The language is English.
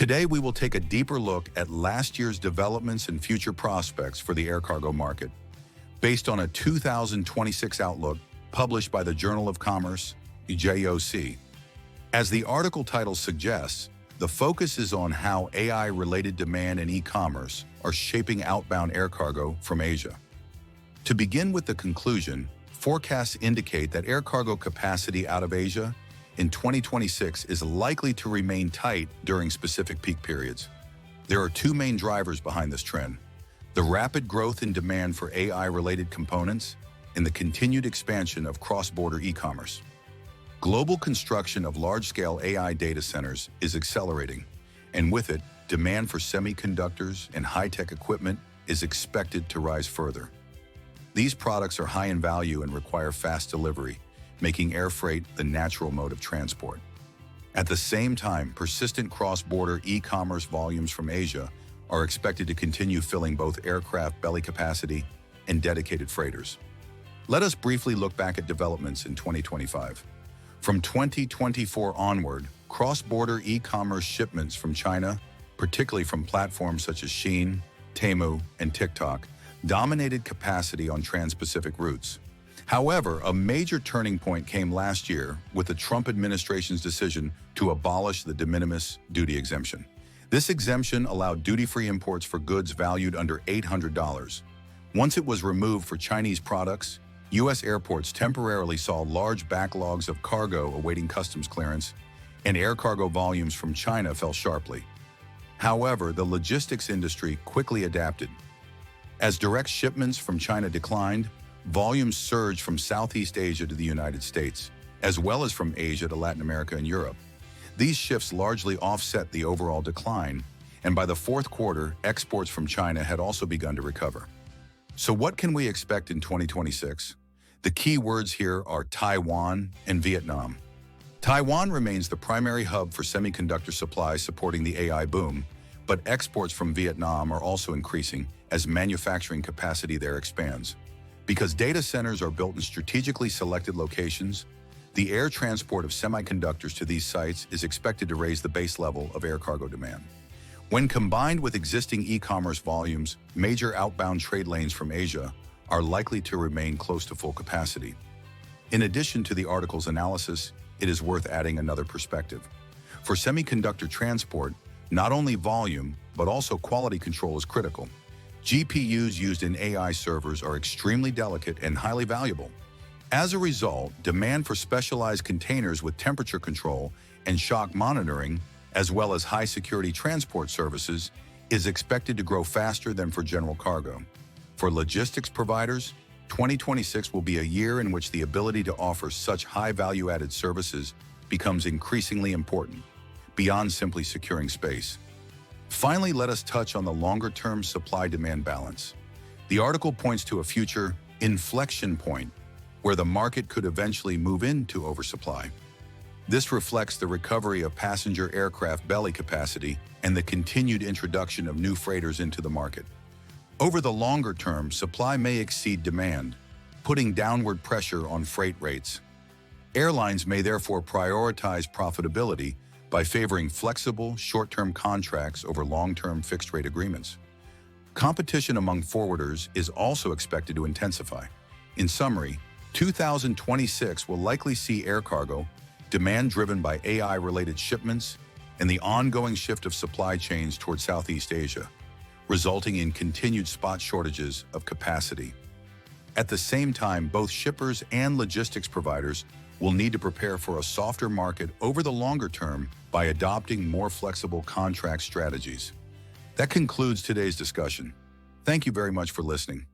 Today, we will take a deeper look at last year's developments and future prospects for the air cargo market, based on a 2026 outlook published by the Journal of Commerce, JOC. As the article title suggests, the focus is on how AI-related demand and e-commerce are shaping outbound air cargo from Asia. To begin with the conclusion, forecasts indicate that air cargo capacity out of Asia in 2026 is likely to remain tight during specific peak periods. There are two main drivers behind this trend: the rapid growth in demand for AI-related components and the continued expansion of cross-border e-commerce. Global construction of large-scale AI data centers is accelerating, and with it, demand for semiconductors and high-tech equipment is expected to rise further. These products are high in value and require fast delivery, making air freight the natural mode of transport. At the same time, persistent cross-border e-commerce volumes from Asia are expected to continue filling both aircraft belly capacity and dedicated freighters. Let us briefly look back at developments in 2025. From 2024 onward, cross-border e-commerce shipments from China, particularly from platforms such as Shein, Temu, and TikTok, dominated capacity on trans-Pacific routes. However, a major turning point came last year with the Trump administration's decision to abolish the de minimis duty exemption. This exemption allowed duty-free imports for goods valued under $800. Once it was removed for Chinese products, U.S. airports temporarily saw large backlogs of cargo awaiting customs clearance, and air cargo volumes from China fell sharply. However, the logistics industry quickly adapted. As direct shipments from China declined, volumes surged from Southeast Asia to the United States, as well as from Asia to Latin America and Europe. These shifts largely offset the overall decline, and by the fourth quarter, exports from China had also begun to recover. So what can we expect in 2026? The key words here are Taiwan and Vietnam. Taiwan remains the primary hub for semiconductor supply supporting the AI boom, but exports from Vietnam are also increasing as manufacturing capacity there expands. Because data centers are built in strategically selected locations, the air transport of semiconductors to these sites is expected to raise the base level of air cargo demand. When combined with existing e-commerce volumes, major outbound trade lanes from Asia are likely to remain close to full capacity. In addition to the article's analysis, it is worth adding another perspective. For semiconductor transport, not only volume, but also quality control is critical. GPUs used in AI servers are extremely delicate and highly valuable. As a result, demand for specialized containers with temperature control and shock monitoring, as well as high-security transport services, is expected to grow faster than for general cargo. For logistics providers, 2026 will be a year in which the ability to offer such high value-added services becomes increasingly important, beyond simply securing space. Finally, let us touch on the longer-term supply-demand balance. The article points to a future inflection point where the market could eventually move into oversupply. This reflects the recovery of passenger aircraft belly capacity and the continued introduction of new freighters into the market. Over the longer term, supply may exceed demand, putting downward pressure on freight rates. Airlines may therefore prioritize profitability by favoring flexible, short-term contracts over long-term fixed-rate agreements. Competition among forwarders is also expected to intensify. In summary, 2026 will likely see air cargo, demand driven by AI-related shipments, and the ongoing shift of supply chains toward Southeast Asia, resulting in continued spot shortages of capacity. At the same time, both shippers and logistics providers will need to prepare for a softer market over the longer term by adopting more flexible contract strategies. That concludes today's discussion. Thank you very much for listening.